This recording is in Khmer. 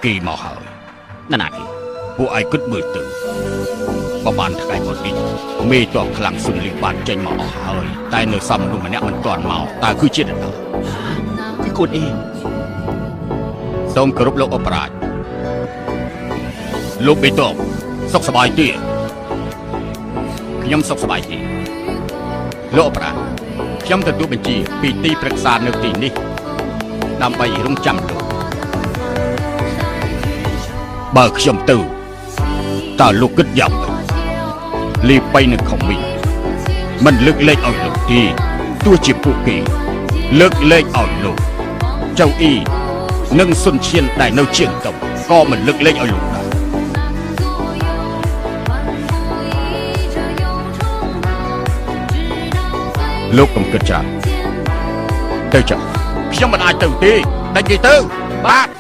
គេមកហើយណាគេពួកឯងគិតមើលទៅប្រហែលថ្ងៃមុននេះមេតបខ្លាំងសុនលីបានចេញមកអស់ហើយតែនៅសំមនុស្សម្នាក់មិនទាន់មកតើគឺជានរណាគឺកូនអ៊ីសូមគោរពលោកអបរាជលោកមេតបសុខសប្បាយទេខ្ញុំសុខសប្បាយទេលោកអបរាជខ្ញុំទទួលបញ្ជាពីទីប្រឹក្សានៅទីនេះដើម្បីរងចាំលោកបើខ្ញុំទៅតើលោកគិតយ៉ាងម៉េចលីបៃនឹងខំវិញមិនលើកលែងឲ្យលោកទេទោះជាពួកគេលើកលែងឲ្យលោកចៅអ៊ីនិងសុនឈៀនដែលនៅជាងតុងក៏មិនលើកលែងឲ្យលោកដែរលោកកុំគិតច្រើនទៅចុះខ្ញុំមិនអាចទៅទេដាច់និយាយទៅបាទ